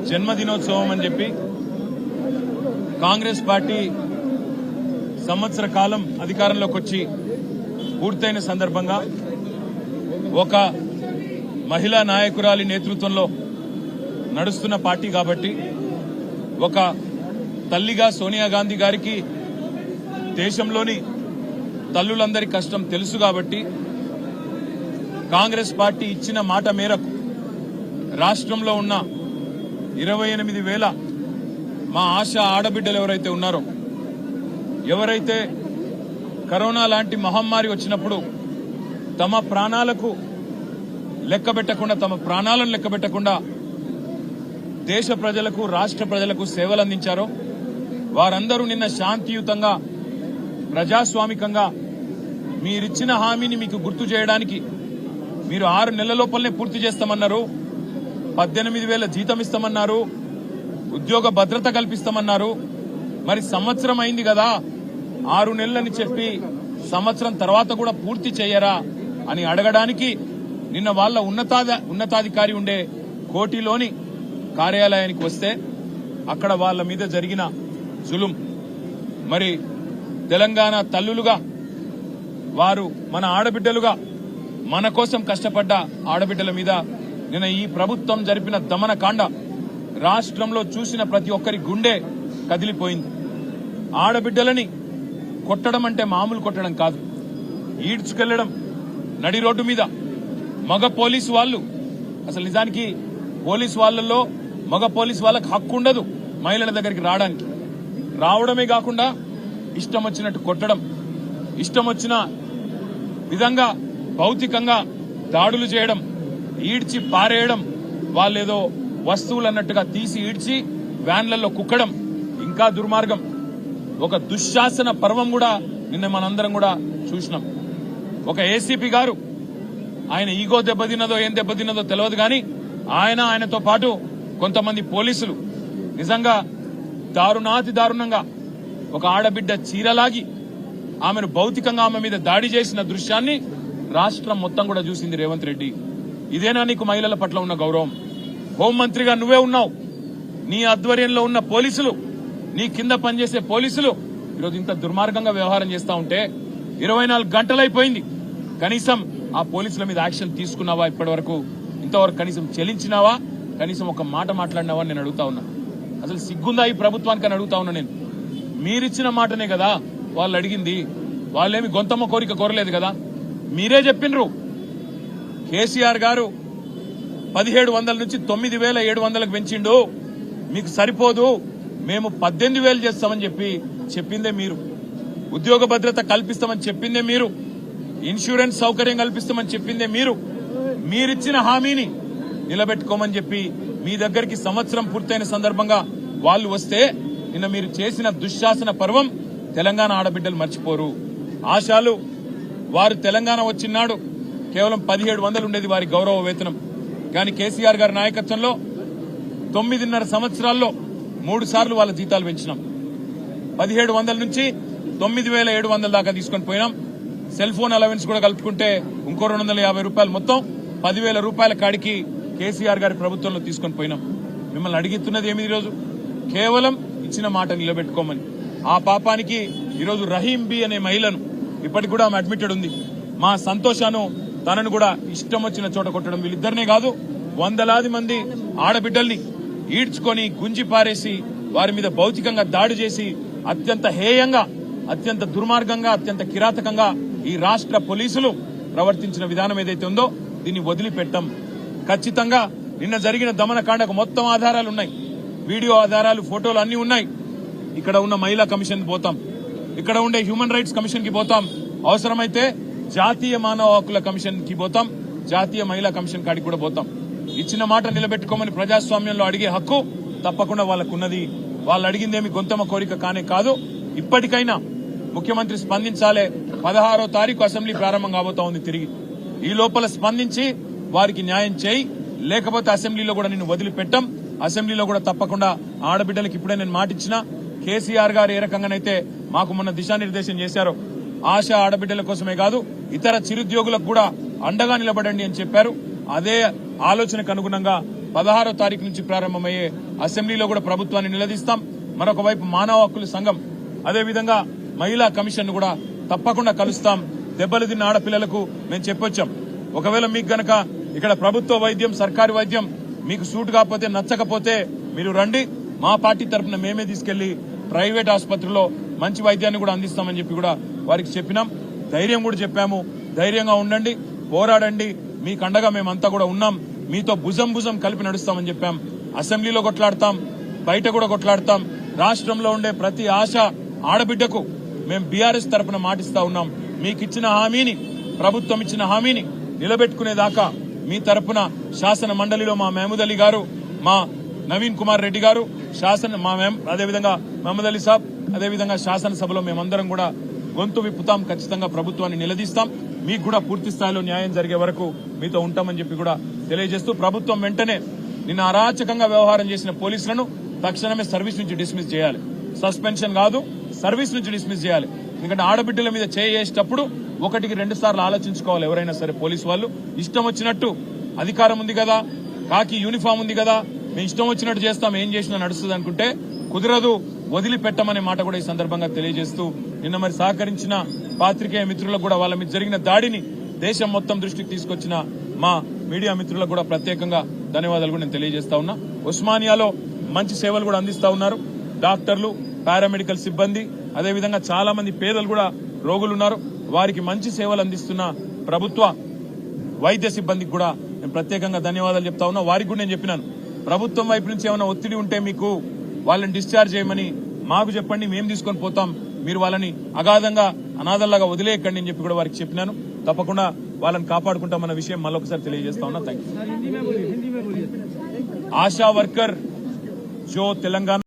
జన్మదినోత్సవం అని చెప్పి కాంగ్రెస్ పార్టీ సంవత్సర కాలం అధికారంలోకి వచ్చి పూర్తయిన సందర్భంగా ఒక మహిళా నాయకురాలి నేతృత్వంలో నడుస్తున్న పార్టీ కాబట్టి ఒక తల్లిగా సోనియా గాంధీ గారికి దేశంలోని తల్లులందరి కష్టం తెలుసు కాబట్టి కాంగ్రెస్ పార్టీ ఇచ్చిన మాట మేరకు రాష్ట్రంలో ఉన్న 28,000 మా ఆశా ఆడబిడ్డలు ఎవరైతే ఉన్నారో, ఎవరైతే కరోనా లాంటి మహమ్మారి వచ్చినప్పుడు తమ ప్రాణాలకు లెక్కబెట్టకుండా, తమ ప్రాణాలను లెక్కబెట్టకుండా దేశ ప్రజలకు, రాష్ట్ర ప్రజలకు సేవలు అందించారో వారందరూ నిన్న శాంతియుతంగా, ప్రజాస్వామికంగా మీరిచ్చిన హామీని మీకు గుర్తు చేయడానికి మీరు 6 నెలల లోపలనే పూర్తి చేస్తామన్నారు, 18,000 జీతం ఇస్తామన్నారు, ఉద్యోగ భద్రత కల్పిస్తామన్నారు. మరి సంవత్సరం అయింది కదా, 6 నెలలని చెప్పి సంవత్సరం తర్వాత కూడా పూర్తి చేయరా అని అడగడానికి నిన్న వాళ్ళ ఉన్నతాధికారి ఉండే కోటిలోని కార్యాలయానికి వస్తే అక్కడ వాళ్ళ మీద జరిగిన జులుం, మరి తెలంగాణ తల్లులుగా వారు మన ఆడబిడ్డలుగా, మన కోసం కష్టపడ్డ ఆడబిడ్డల మీద నిన్న ఈ ప్రభుత్వం జరిపిన దమనకాండ రాష్ట్రంలో చూసిన ప్రతి ఒక్కరి గుండె కదిలిపోయింది. ఆడబిడ్డలని కొట్టడం అంటే మామూలు కొట్టడం కాదు, ఈడ్చుకెళ్లడం నడి రోడ్డు మీద. మగ పోలీసు వాళ్ళు, అసలు నిజానికి పోలీసు వాళ్ళల్లో మగ పోలీసు వాళ్ళకి హక్కు ఉండదు మహిళల దగ్గరికి రావడానికి. రావడమే కాకుండా ఇష్టం వచ్చినట్టు కొట్టడం, ఇష్టం వచ్చిన విధంగా భౌతికంగా దాడులు చేయడం, ఈడ్చి పారేయడం, వాళ్ళేదో వస్తువులు అన్నట్టుగా తీసి ఈడ్చి వ్యాన్లలో కుక్కడం, ఇంకా దుర్మార్గం. ఒక దుశ్శాసన పర్వం కూడా నిన్న మనందరం కూడా చూసినాం. ఒక ఏసీపీ గారు, ఆయన ఈగో దెబ్బతిన్నదో ఏం దెబ్బతిన్నదో తెలియదు కానీ ఆయనతో పాటు కొంతమంది పోలీసులు నిజంగా దారుణాతి దారుణంగా ఒక ఆడబిడ్డ చీరలాగి ఆమెను భౌతికంగా ఆమె మీద దాడి చేసిన దృశ్యాన్ని రాష్ట్రం మొత్తం కూడా చూసింది. రేవంత్ రెడ్డి, ఇదేనా నీకు మహిళల పట్ల ఉన్న గౌరవం? హోంమంత్రిగా నువ్వే ఉన్నావు, నీ ఆధ్వర్యంలో ఉన్న పోలీసులు, నీ కింద పనిచేసే పోలీసులు ఈరోజు ఇంత దుర్మార్గంగా వ్యవహారం చేస్తా ఉంటే 24 గంటలైపోయింది, కనీసం ఆ పోలీసుల మీద యాక్షన్ తీసుకున్నావా? ఇప్పటి వరకు ఇంతవరకు కనీసం చెల్లించినావా? కనీసం ఒక మాట మాట్లాడినావా నేను అడుగుతా ఉన్నా. అసలు సిగ్గుందా ఈ ప్రభుత్వానికి అని అడుగుతా ఉన్నా నేను. మీరిచ్చిన మాటనే కదా వాళ్ళు అడిగింది, వాళ్ళేమి గొంతమ్మ కోరిక కోరలేదు కదా. మీరే చెప్పినరు, కేసీఆర్ గారు 1,700 నుంచి 9,700కు పెంచిండు, మీకు సరిపోదు, మేము 18,000 చేస్తామని చెప్పిందే మీరు. ఉద్యోగ భద్రత కల్పిస్తామని చెప్పిందే మీరు. ఇన్సూరెన్స్ సౌకర్యం కల్పిస్తామని చెప్పిందే మీరు. మీరిచ్చిన హామీని నిలబెట్టుకోమని చెప్పి మీ దగ్గరికి సంవత్సరం పూర్తయిన సందర్భంగా వాళ్ళు వస్తే నిన్న మీరు చేసిన దుశ్శాసన పర్వం తెలంగాణ ఆడబిడ్డలు మర్చిపోరు. ఆశాలు వారు తెలంగాణ వచ్చినాడు కేవలం 1,700 ఉండేది వారి గౌరవ వేతనం. కానీ కేసీఆర్ గారి నాయకత్వంలో 9.5 సంవత్సరాల్లో 3 సార్లు వాళ్ళ జీతాలు పెంచినాం. 1,700 నుంచి 9,700 దాకా తీసుకొని పోయినాం. సెల్ ఫోన్ అలవెన్స్ కూడా కలుపుకుంటే ఇంకో 250 రూపాయలు, మొత్తం 10,000 రూపాయల కాడికి కేసీఆర్ గారి ప్రభుత్వంలో తీసుకొని పోయినాం. మిమ్మల్ని అడిగిస్తున్నది ఏమి ఈరోజు? కేవలం ఇచ్చిన మాట నిలబెట్టుకోమని. ఆ పాపానికి ఈరోజు రహీం బి అనే మహిళను, ఇప్పటికి కూడా ఆమె అడ్మిటెడ్ ఉంది, మా సంతోషాను తనను కూడా ఇష్టం వచ్చిన చోట కొట్టడం. వీళ్ళిద్దరినే కాదు, వందలాది మంది ఆడబిడ్డల్ని ఈడ్చుకొని గుంజి పారేసి వారి మీద భౌతికంగా దాడి చేసి అత్యంత హేయంగా, అత్యంత దుర్మార్గంగా, అత్యంత కిరాతకంగా ఈ రాష్ట్ర పోలీసులు ప్రవర్తించిన విధానం ఏదైతే ఉందో దీన్ని వదిలిపెట్టాం. ఖచ్చితంగా నిన్న జరిగిన దమనకాండకు మొత్తం ఆధారాలు ఉన్నాయి, వీడియో ఆధారాలు, ఫోటోలు అన్ని ఉన్నాయి. ఇక్కడ ఉన్న మహిళా కమిషన్ పోతాం, ఇక్కడ ఉండే హ్యూమన్ రైట్స్ కమిషన్ కి పోతాం, అవసరమైతే జాతీయ మానవ హక్కుల కమిషన్ కి పోతాం, జాతీయ మహిళా కమిషన్ కాడికి కూడా పోతాం. ఇచ్చిన మాట నిలబెట్టుకోమని ప్రజాస్వామ్యంలో అడిగే హక్కు తప్పకుండా వాళ్ళకున్నది. వాళ్ళు అడిగిందేమి గొంతమ్మ కోరిక కానే కాదు. ఇప్పటికైనా ముఖ్యమంత్రి స్పందించాలే. 16వ తారీఖు అసెంబ్లీ ప్రారంభం కాబోతా ఉంది. తిరిగి ఈ లోపల స్పందించి వారికి న్యాయం చేయి, లేకపోతే అసెంబ్లీలో కూడా నిన్ను వదిలిపెట్టాం. అసెంబ్లీలో కూడా తప్పకుండా ఆడబిడ్డలకు ఇప్పుడే నేను మాటిచ్చిన, కేసీఆర్ గారు ఏ రకంగానైతే మాకు మొన్న దిశానిర్దేశం చేశారో ఆశా ఆడబిడ్డల కోసమే కాదు ఇతర చిరుద్యోగులకు కూడా అండగా నిలబడండి అని చెప్పారు. అదే ఆలోచనకు అనుగుణంగా 16వ తారీఖు నుంచి ప్రారంభమయ్యే అసెంబ్లీలో కూడా ప్రభుత్వాన్ని నిలదీస్తాం. మరొక వైపు మానవ హక్కుల సంఘం, అదేవిధంగా మహిళా కమిషన్ కూడా తప్పకుండా కలుస్తాం. దెబ్బలు తిన్న ఆడపిల్లలకు మేము చెప్పొచ్చాం. ఒకవేళ మీకు గనక ఇక్కడ ప్రభుత్వ వైద్యం, సర్కారీ వైద్యం మీకు సూట్ కాకపోతే, నచ్చకపోతే మీరు రండి, మా పార్టీ తరఫున మేమే తీసుకెళ్లి ప్రైవేట్ ఆసుపత్రిలో మంచి వైద్యాన్ని కూడా అందిస్తామని చెప్పి కూడా వారికి చెప్పినాం. ధైర్యం కూడా చెప్పాము. ధైర్యంగా ఉండండి, పోరాడండి, మీకు అండగా మేమంతా కూడా ఉన్నాం, మీతో భుజం భుజం కలిపి నడుస్తామని చెప్పాం. అసెంబ్లీలో కొట్లాడతాం, బయట కూడా కొట్లాడతాం. రాష్ట్రంలో ఉండే ప్రతి ఆశ ఆడబిడ్డకు మేము బీఆర్ఎస్ తరఫున మాటిస్తా ఉన్నాం. మీకు ఇచ్చిన హామీని, ప్రభుత్వం ఇచ్చిన హామీని నిలబెట్టుకునేదాకా మీ తరఫున శాసన మండలిలో మా మహమూద్ అలీ గారు, మా నవీన్ కుమార్ రెడ్డి గారు, అదేవిధంగా మహమూద్ అలీ సాబ్, అదేవిధంగా శాసనసభలో మేమందరం కూడా గొంతు విప్పుతాం. ఖచ్చితంగా ప్రభుత్వాన్ని నిలదీస్తాం. మీకు కూడా పూర్తి స్థాయిలో న్యాయం జరిగే వరకు మీతో ఉంటామని చెప్పి కూడా తెలియజేస్తూ, ప్రభుత్వం వెంటనే నిన్న అరాచకంగా వ్యవహారం చేసిన పోలీసులను తక్షణమే సర్వీస్ నుంచి డిస్మిస్ చేయాలి. సస్పెన్షన్ కాదు, సర్వీస్ నుంచి డిస్మిస్ చేయాలి. ఎందుకంటే ఆడబిడ్డల మీద చేసేటప్పుడు 1-2 సార్లు ఆలోచించుకోవాలి. ఎవరైనా సరే పోలీసు వాళ్ళు ఇష్టం వచ్చినట్టు, అధికారం ఉంది కదా, కాకి యూనిఫామ్ ఉంది కదా, మేము ఇష్టం వచ్చినట్టు చేస్తాం, ఏం చేసినా నడుస్తుంది అనుకుంటే కుదరదు, వదిలిపెట్టమనే మాట కూడా ఈ సందర్భంగా తెలియజేస్తూ, నిన్న మరి సహకరించిన పాత్రికేయ మిత్రులకు కూడా, వాళ్ళ మీద జరిగిన దాడిని దేశం మొత్తం దృష్టికి తీసుకొచ్చిన మా మీడియా మిత్రులకు కూడా ప్రత్యేకంగా ధన్యవాదాలు కూడా నేను తెలియజేస్తా ఉన్నా. ఉస్మానియాలో మంచి సేవలు కూడా అందిస్తా ఉన్నారు. డాక్టర్లు, పారామెడికల్ సిబ్బంది, అదేవిధంగా చాలా మంది పేదలు కూడా రోగులు ఉన్నారు. వారికి మంచి సేవలు అందిస్తున్న ప్రభుత్వ వైద్య సిబ్బందికి కూడా నేను ప్రత్యేకంగా ధన్యవాదాలు చెప్తా ఉన్నా. వారికి కూడా నేను చెప్పినాను, ప్రభుత్వం వైపు నుంచి ఏమైనా ఒత్తిడి ఉంటే మీకు వాళ్ళని డిశ్చార్జ్ చేయమని మాకు చెప్పండి, మేము తీసుకొని పోతాం, మీరు వాళ్ళని అగాధంగా అనాథల్లాగా వదిలేయకండి అని చెప్పి కూడా వారికి చెప్పినాను. తప్పకుండా వాళ్ళని కాపాడుకుంటామన్న విషయం మళ్ళొకసారి తెలియజేస్తా ఉన్నా. Thank you. ఆశా వర్కర్ जो तेलंगाना